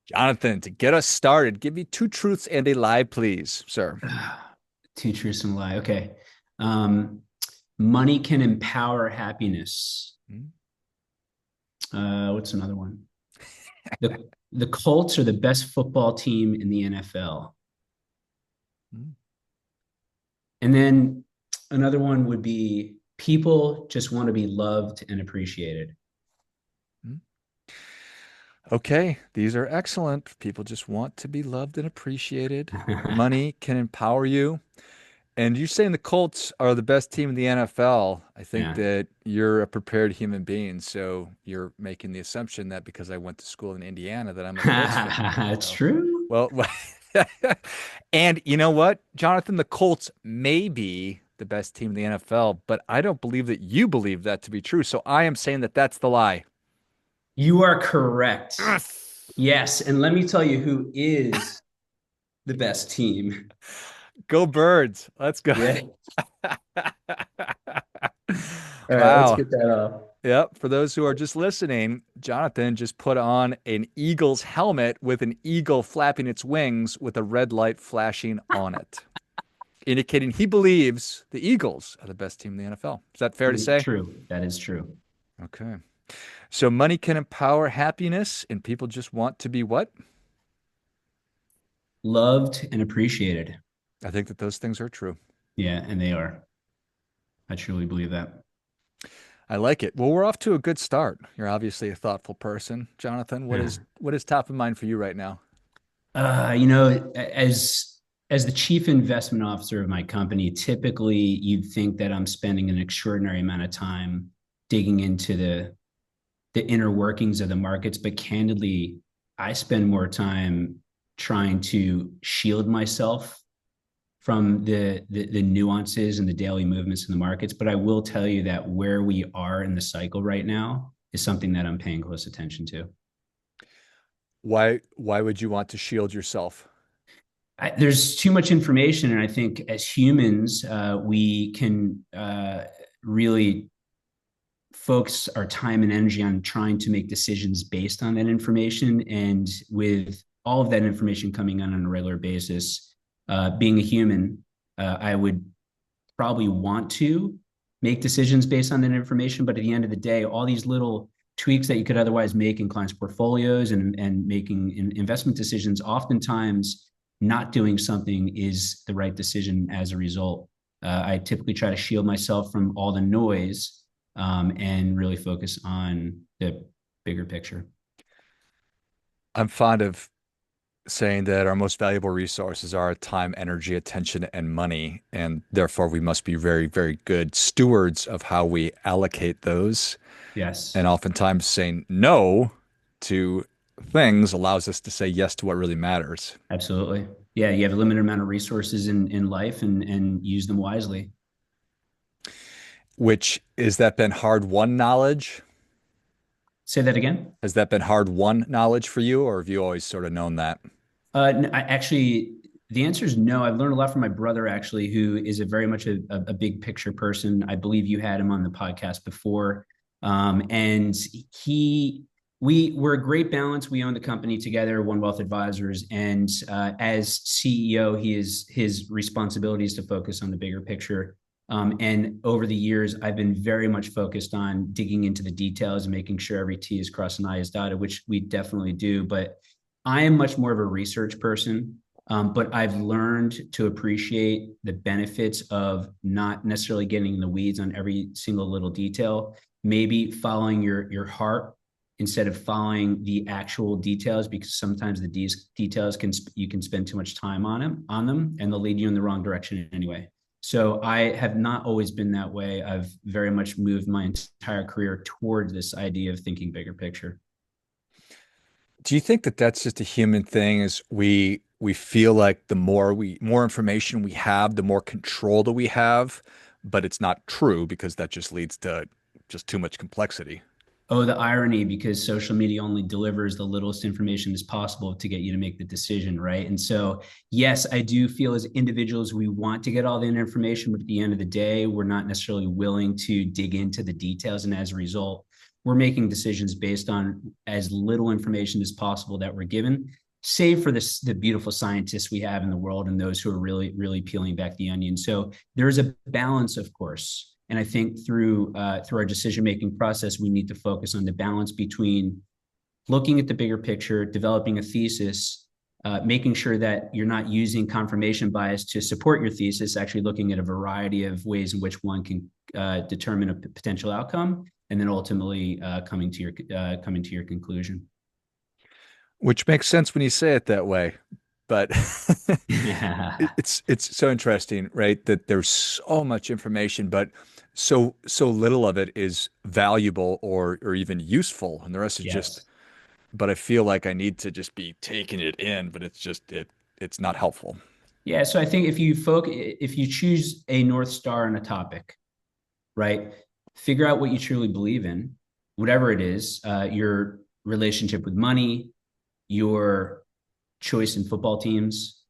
Jonathan, to get us started, give me two truths and a lie, please, sir. Two truths and a lie. Okay. Um, Money can empower happiness. Hmm? What's another one? The Colts are the best football team in the NFL. Hmm? And then another one would be people just want to be loved and appreciated. Hmm? Okay, these are excellent. People just want to be loved and appreciated. Money can empower you. And you're saying the Colts are the best team in the NFL. I think Yeah. that you're a prepared human being. So you're making the assumption that because I went to school in Indiana that I'm a Colts fan. It's So, true. well, and you know what, Jonathan, the Colts may be the best team in the NFL, but I don't believe that you believe that to be true. So I am saying that that's the lie. You are correct. Yes. Yes. And let me tell you who is the best team. Go Birds. Let's go. Yeah. All right, let's Wow. get that off. Yep. For those who are just listening, Jonathan just put on an eagle's helmet with an eagle flapping its wings with a red light flashing on it, indicating he believes the Eagles are the best team in the NFL. Is that fair to say? True. That is true. Okay. So money can empower happiness, and people just want to be what? Loved and appreciated. I think that those things are true. Yeah, and they are. I truly believe that. I like it. Well, we're off to a good start. You're obviously a thoughtful person. Jonathan, what Yeah. is top of mind for you right now? As the chief investment officer of my company, typically you'd think that I'm spending an extraordinary amount of time digging into the inner workings of the markets, but candidly, I spend more time trying to shield myself from the nuances and the daily movements in the markets. But I will tell you that where we are in the cycle right now is something that I'm paying close attention to. Why would you want to shield yourself? There's too much information, and I think as humans, we can really focus our time and energy on trying to make decisions based on that information. And with all of that information coming on a regular basis, being a human, I would probably want to make decisions based on that information. But at the end of the day, all these little tweaks that you could otherwise make in clients' portfolios and making investment decisions, oftentimes not doing something is the right decision as a result. I typically try to shield myself from all the noise and really focus on the bigger picture. I'm fond of saying that our most valuable resources are time, energy, attention, and money, and therefore we must be very, very good stewards of how we allocate those. Yes, And oftentimes saying no to things allows us to say yes to what really matters, absolutely. Yeah, you have a limited amount of resources in life and use them wisely. which is that been hard won knowledge? Say that again. Has that been hard won knowledge for you, or have you always sort of known that? Actually, the answer is no. I've learned a lot from my brother, actually, who is a very much a big picture person. I believe you had him on the podcast before. And we're a great balance. We own the company together, One Wealth Advisors. And as CEO, his responsibility is to focus on the bigger picture. And over the years, I've been very much focused on digging into the details and making sure every T is crossed and I is dotted, which we definitely do. But I am much more of a research person, but I've learned to appreciate the benefits of not necessarily getting in the weeds on every single little detail. Maybe following your heart instead of following the actual details, because sometimes the details you can spend too much time on them, and they'll lead you in the wrong direction anyway. So I have not always been that way. I've very much moved my entire career towards this idea of thinking bigger picture. Do you think that that's just a human thing? Is we feel like the more information we have, the more control that we have, but it's not true because that just leads to just too much complexity. Oh, the irony, because social media only delivers the littlest information as possible to get you to make the decision, right? And so, yes, I do feel as individuals, we want to get all the information, but at the end of the day, we're not necessarily willing to dig into the details. And as a result, we're making decisions based on as little information as possible that we're given, save for the beautiful scientists we have in the world and those who are really, really peeling back the onion. So there's a balance, of course. And I think through our decision-making process, we need to focus on the balance between looking at the bigger picture, developing a thesis, making sure that you're not using confirmation bias to support your thesis, actually looking at a variety of ways in which one can determine a potential outcome, and then ultimately coming to your conclusion. Which makes sense when you say it that way. But Yeah. it's so interesting, right? That there's so much information, but so little of it is valuable or even useful, and the rest is just. Yes. But I feel like I need to just be taking it in, but it's not helpful. Yeah. So I think if you choose a North Star on a topic, right, figure out what you truly believe in, whatever it is, your relationship with money, your choice in football teams,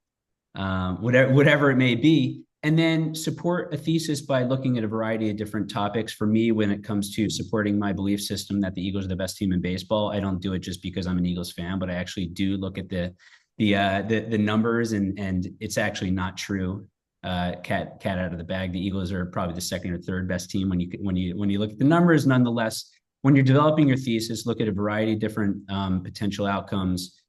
whatever it may be, and then support a thesis by looking at a variety of different topics. For me, when it comes to supporting my belief system that the Eagles are the best team in baseball, I don't do it just because I'm an Eagles fan, but I actually do look at the numbers, and it's actually not true. Cat out of the bag. The Eagles are probably the second or third best team when you look at the numbers. Nonetheless, when you're developing your thesis, look at a variety of different potential outcomes,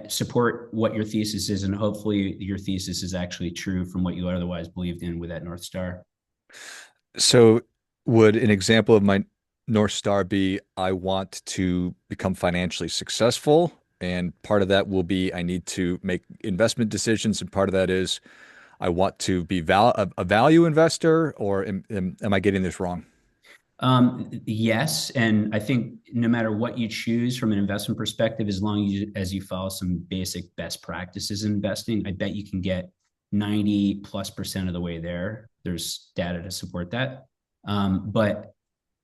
support what your thesis is, and hopefully your thesis is actually true from what you otherwise believed in with that North Star. So would an example of my North Star be I want to become financially successful, and part of that will be I need to make investment decisions, and part of that is I want to be a value investor, or am I getting this wrong? Yes, and I think no matter what you choose from an investment perspective, as long as you follow some basic best practices in investing, I bet you can get 90+% of the way there. There's data to support that. But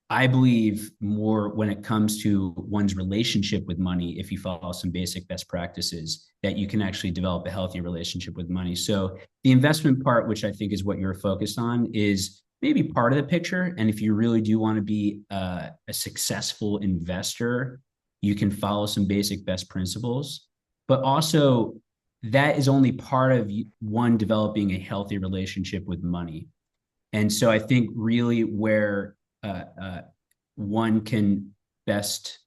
I believe more when it comes to one's relationship with money, if you follow some basic best practices, that you can actually develop a healthy relationship with money. So the investment part, which I think is what you're focused on, is maybe part of the picture. And if you really do want to be a successful investor, you can follow some basic best principles. But also, that is only part of one developing a healthy relationship with money. And so I think really where one can best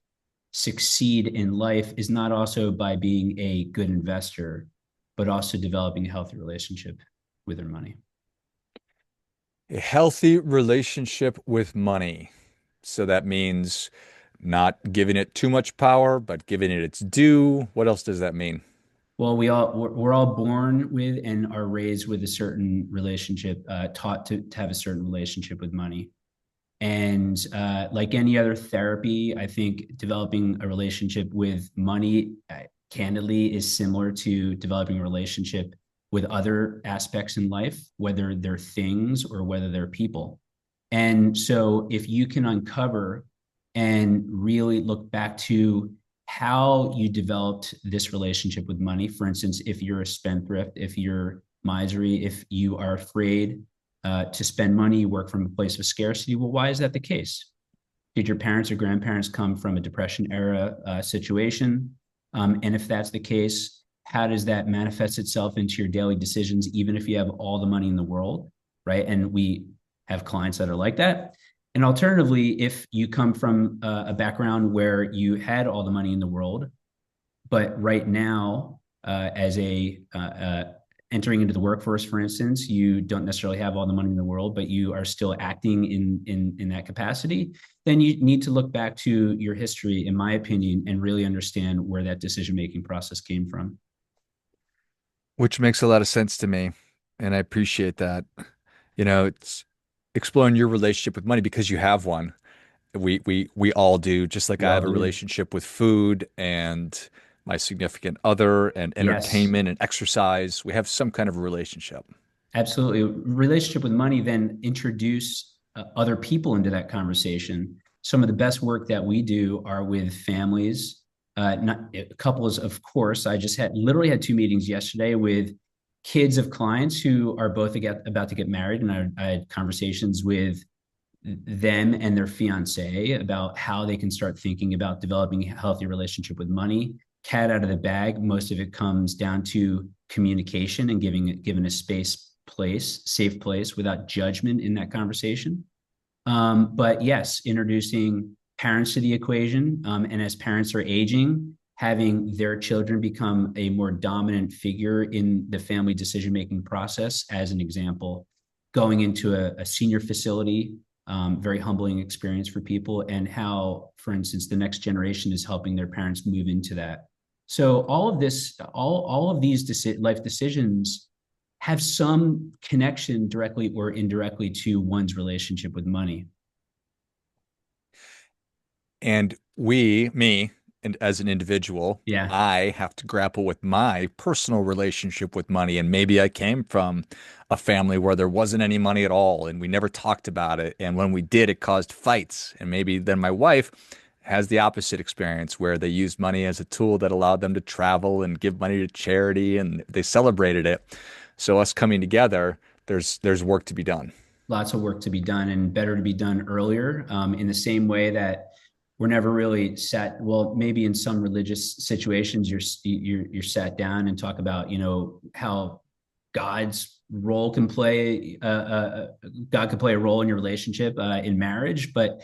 succeed in life is not also by being a good investor, but also developing a healthy relationship with their money. A healthy relationship with money. So that means not giving it too much power, but giving it its due. What else does that mean? Well, we're all born with and are raised with a certain relationship, taught to have a certain relationship with money. And like any other therapy, I think developing a relationship with money, candidly, is similar to developing a relationship with other aspects in life, whether they're things or whether they're people. And so, if you can uncover and really look back to how you developed this relationship with money, for instance, if you're a spendthrift, if you're miserly, if you are afraid to spend money, you work from a place of scarcity. Well, why is that the case? Did your parents or grandparents come from a depression era situation? And if that's the case, how does that manifest itself into your daily decisions, even if you have all the money in the world, right? And we have clients that are like that. And alternatively, if you come from a background where you had all the money in the world, but right now, as entering into the workforce, for instance, you don't necessarily have all the money in the world, but you are still acting in that capacity, then you need to look back to your history, in my opinion, and really understand where that decision-making process came from. Which makes a lot of sense to me, and I appreciate that. It's exploring your relationship with money because you have one. We all do, just like We I all have a do. relationship with food and my significant other and Yes. entertainment and exercise. We have some kind of a relationship. Absolutely. Relationship with money, then introduce other people into that conversation. Some of the best work that we do are with families, not couples, of course. I just literally had 2 meetings yesterday with kids of clients who are both about to get married, and I had conversations with them and their fiance about how they can start thinking about developing a healthy relationship with money. Cat out of the bag. Most of it comes down to communication and giving a safe place without judgment in that conversation. But yes, introducing parents to the equation, and as parents are aging, having their children become a more dominant figure in the family decision-making process. As an example, going into a senior facility, very humbling experience for people, and how, for instance, the next generation is helping their parents move into that. So all of this, all of these life decisions have some connection directly or indirectly to one's relationship with money. And me, and as an individual, Yeah. I have to grapple with my personal relationship with money. And maybe I came from a family where there wasn't any money at all and we never talked about it. And when we did, it caused fights. And maybe then my wife has the opposite experience where they used money as a tool that allowed them to travel and give money to charity and they celebrated it. So us coming together, there's work to be done. Lots of work to be done and better to be done earlier, in the same way that we're never really sat, well, maybe in some religious situations you're sat down and talk about, how god's role can play God could play a role in your relationship, in marriage. But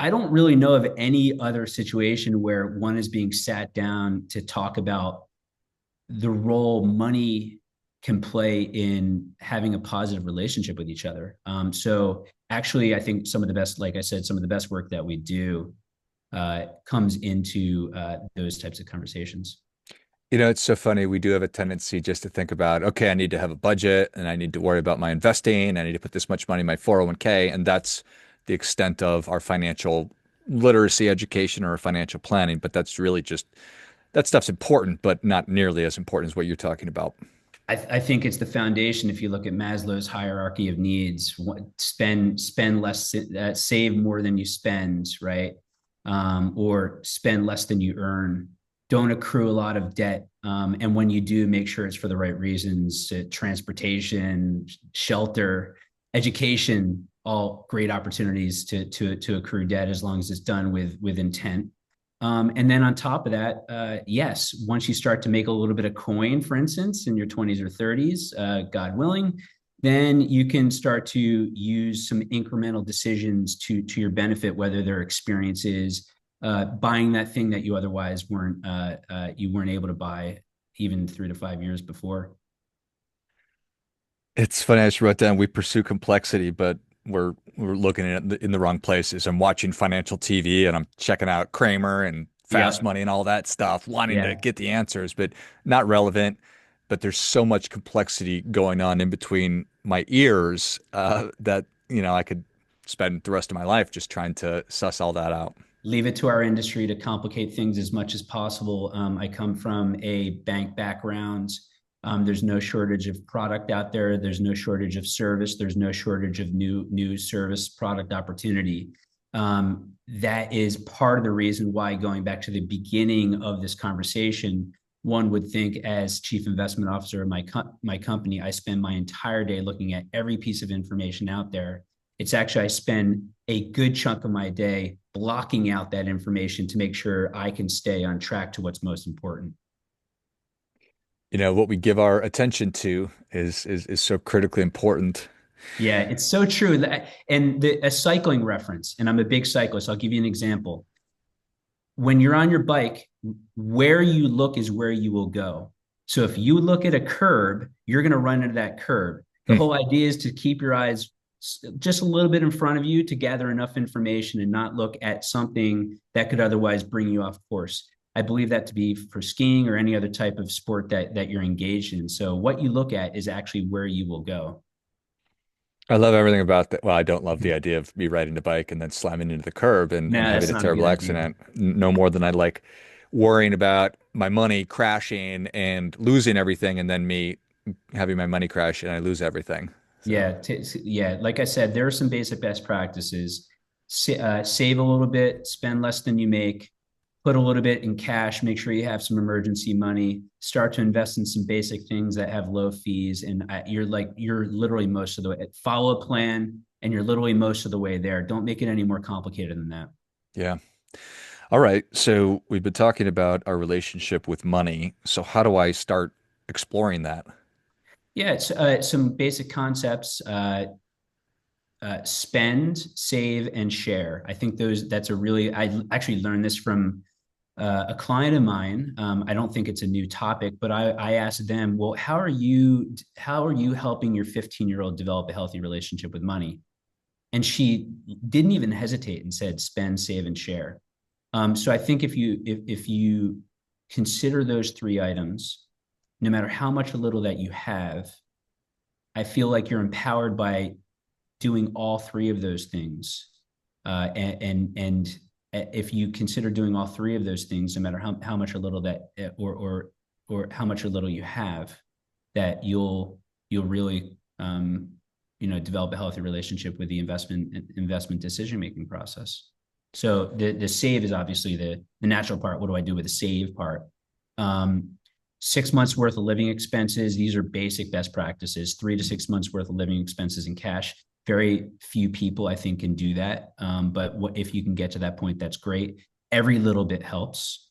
I don't really know of any other situation where one is being sat down to talk about the role money can play in having a positive relationship with each other. So actually, I think some of the best, like I said, some of the best work that we do comes into those types of conversations. It's so funny. We do have a tendency just to think about, okay, I need to have a budget and I need to worry about my investing. I need to put this much money in my 401k. And that's the extent of our financial literacy education or financial planning. But that's really just, that stuff's important, but not nearly as important as what you're talking about. I think it's the foundation. If you look at Maslow's hierarchy of needs, spend less, save more than you spend, right? Or spend less than you earn. Don't accrue a lot of debt, and when you do, make sure it's for the right reasons. Transportation, shelter, education, all great opportunities to accrue debt as long as it's done with intent. And then on top of that, yes, once you start to make a little bit of coin, for instance, in your 20s or 30s, God willing, then you can start to use some incremental decisions to your benefit, whether they're experiences, buying that thing that you otherwise weren't able to buy even 3 to 5 years before. It's funny. I just wrote down we pursue complexity, but we're looking at it in the wrong places. I'm watching financial TV and I'm checking out Kramer and Fast Yeah, Money and all that stuff, wanting to yeah. get the answers, but not relevant. But there's so much complexity going on in between my ears that I could spend the rest of my life just trying to suss all that out. Leave it to our industry to complicate things as much as possible. I come from a bank background. There's no shortage of product out there. There's no shortage of service. There's no shortage of new service product opportunity. That is part of the reason why, going back to the beginning of this conversation, one would think, as chief investment officer of my company, I spend my entire day looking at every piece of information out there. It's actually, I spend a good chunk of my day blocking out that information to make sure I can stay on track to what's most important. What we give our attention to is so critically important. Yeah, it's so true. And a cycling reference, and I'm a big cyclist. I'll give you an example. When you're on your bike, where you look is where you will go. So if you look at a curb, you're going to run into that curb. The Hmm. whole idea is to keep your eyes just a little bit in front of you to gather enough information and not look at something that could otherwise bring you off course. I believe that to be for skiing or any other type of sport that you're engaged in. So what you look at is actually where you will go. I love everything about that. Well, I don't love the idea of me riding a bike and then slamming into the curb and No, having that's a not a good terrible idea. accident. No more than I like worrying about my money crashing and losing everything, and then me having my money crash and I lose everything. So, Yeah. Like I said, there are some basic best practices. Save a little bit, spend less than you make, put a little bit in cash, make sure you have some emergency money, start to invest in some basic things that have low fees. And you're literally most of the way. Follow a plan, and you're literally most of the way there. Don't make it any more complicated than that. Yeah. All right. So we've been talking about our relationship with money. So how do I start exploring that? Yeah, it's some basic concepts. Spend, save, and share. I think that's a really, I actually learned this from a client of mine. I don't think it's a new topic, but I asked them, well, how are you helping your 15-year-old develop a healthy relationship with money? And she didn't even hesitate and said, spend, save, and share. So I think if you consider those three items, no matter how much or little that you have, I feel like you're empowered by doing all three of those things. And if you consider doing all three of those things, no matter how much or little that or how much or little you have, that you'll really develop a healthy relationship with the investment decision making process. So the save is obviously the natural part. What do I do with the save part? 6 months worth of living expenses. These are basic best practices. 3 to 6 months worth of living expenses in cash. Very few people, I think, can do that. But if you can get to that point, that's great. Every little bit helps.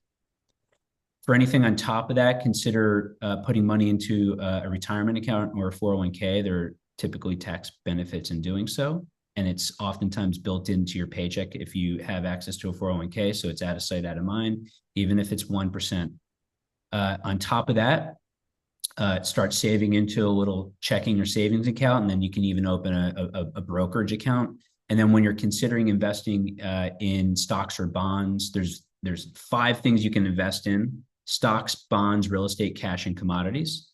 For anything on top of that, consider putting money into a retirement account or a 401k. There are typically tax benefits in doing so. And it's oftentimes built into your paycheck if you have access to a 401k. So it's out of sight, out of mind, even if it's 1%. On top of that, start saving into a little checking or savings account, and then you can even open a brokerage account. And then when you're considering investing in stocks or bonds, there's 5 things you can invest in: stocks, bonds, real estate, cash, and commodities.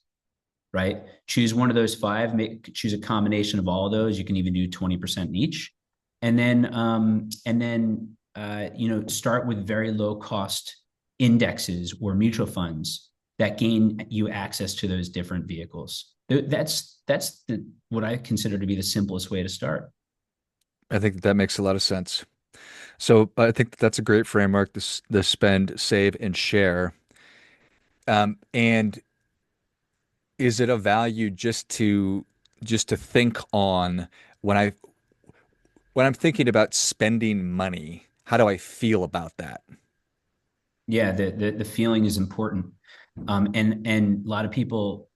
Right? Choose one of those 5. Choose a combination of all of those. You can even do 20% in each, and then start with very low cost indexes or mutual funds that gain you access to those different vehicles. That's what I consider to be the simplest way to start. I think that makes a lot of sense. So I think that's a great framework, the spend, save, and share. And is it a value just to think on when I'm thinking about spending money, how do I feel about that? Yeah, the feeling is important. And a lot of people,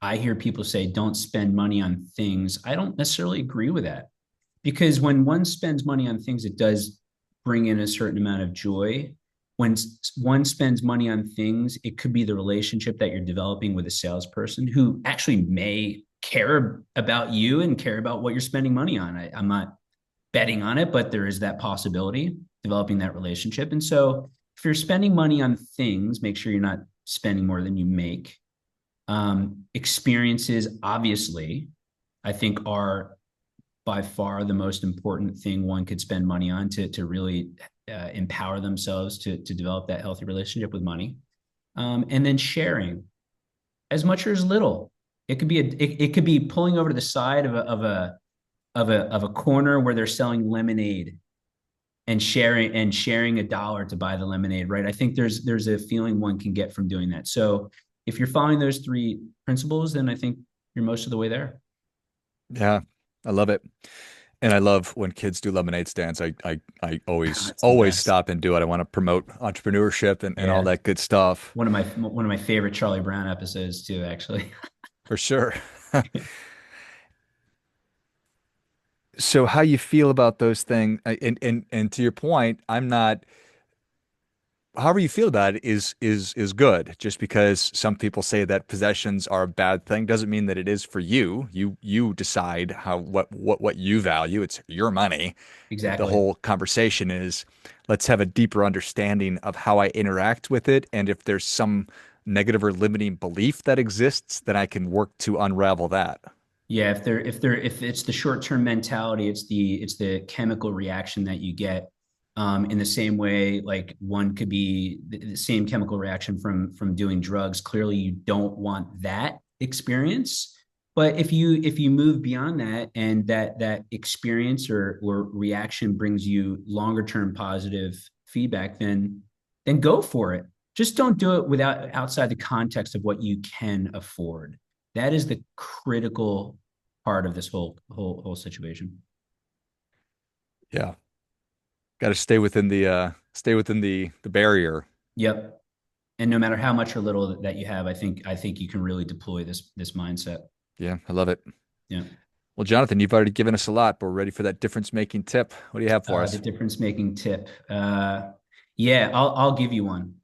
I hear people say, don't spend money on things. I don't necessarily agree with that, because when one spends money on things, it does bring in a certain amount of joy. When one spends money on things, it could be the relationship that you're developing with a salesperson who actually may care about you and care about what you're spending money on. I'm not betting on it, but there is that possibility, developing that relationship. And so if you're spending money on things, make sure you're not spending more than you make. Experiences, obviously, I think are by far the most important thing one could spend money on to really empower themselves to develop that healthy relationship with money. And then sharing as much or as little. It could be it could be pulling over to the side of a corner where they're selling lemonade and sharing $1 to buy the lemonade, right? I think there's a feeling one can get from doing that. So if you're following those 3 principles, then I think you're most of the way there. Yeah, I love it. And I love when kids do lemonade stands. I always That's the always best. stop and do it. I want to promote entrepreneurship and all Yeah, that good stuff one of my favorite Charlie Brown episodes too, actually. for sure. So how you feel about those things and to your point, I'm not however you feel about it is good. Just because some people say that possessions are a bad thing doesn't mean that it is for you. You decide how what you value. It's your money. The Exactly. whole conversation is let's have a deeper understanding of how I interact with it, and if there's some negative or limiting belief that exists, then I can work to unravel that. Yeah, if it's the short-term mentality, it's the chemical reaction that you get. In the same way, like one could be the same chemical reaction from doing drugs. Clearly, you don't want that experience. But if you move beyond that, and that experience or reaction brings you longer term positive feedback, then go for it. Just don't do it without outside the context of what you can afford. That is the critical part of this whole situation. Yeah. Got to stay within the barrier. Yep. And no matter how much or little that you have, I think you can really deploy this mindset. Yeah, I love it. Yeah. Well, Jonathan, you've already given us a lot, but we're ready for that difference making tip. What do you have for The us? difference making tip. Yeah, I'll give you one.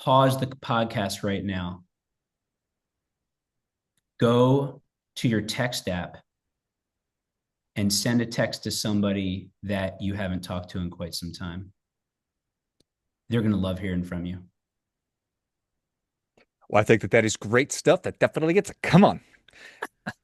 Pause the podcast right now. Go to your text app and send a text to somebody that you haven't talked to in quite some time. They're going to love hearing from you. Well, I think that is great stuff. That definitely gets it. Come on.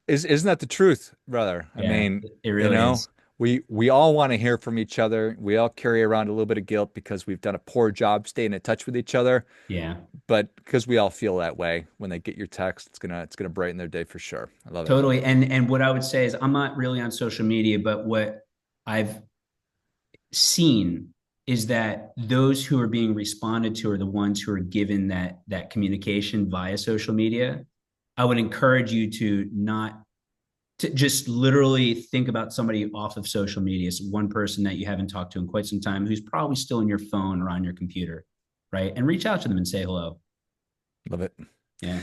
Isn't that the truth, brother? I Yeah, mean, it you really know, is. we all want to hear from each other. We all carry around a little bit of guilt because we've done a poor job staying in touch with each other. Yeah, But because we all feel that way when they get your text, it's gonna brighten their day for sure. I love it. totally. And what I would say is I'm not really on social media, but what I've seen is that those who are being responded to are the ones who are given that communication via social media. I would encourage you to not to just literally think about somebody off of social media. So one person that you haven't talked to in quite some time who's probably still in your phone or on your computer, right? And reach out to them and say hello. Love it. Yeah.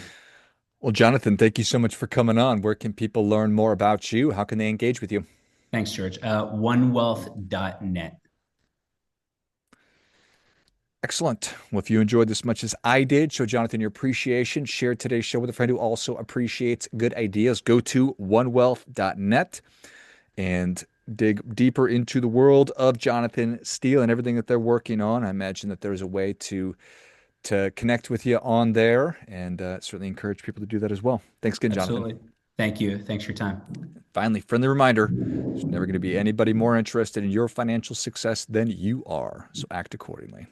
Well, Jonathan, thank you so much for coming on. Where can people learn more about you? How can they engage with you? Thanks, George. Onewealth.net. Excellent. Well, if you enjoyed this as much as I did, show Jonathan your appreciation. Share today's show with a friend who also appreciates good ideas. Go to onewealth.net and dig deeper into the world of Jonathan Steele and everything that they're working on. I imagine that there's a way to connect with you on there, and certainly encourage people to do that as well. Thanks again, Jonathan. Absolutely. Thank you. Thanks for your time. Finally, friendly reminder, there's never going to be anybody more interested in your financial success than you are, so act accordingly.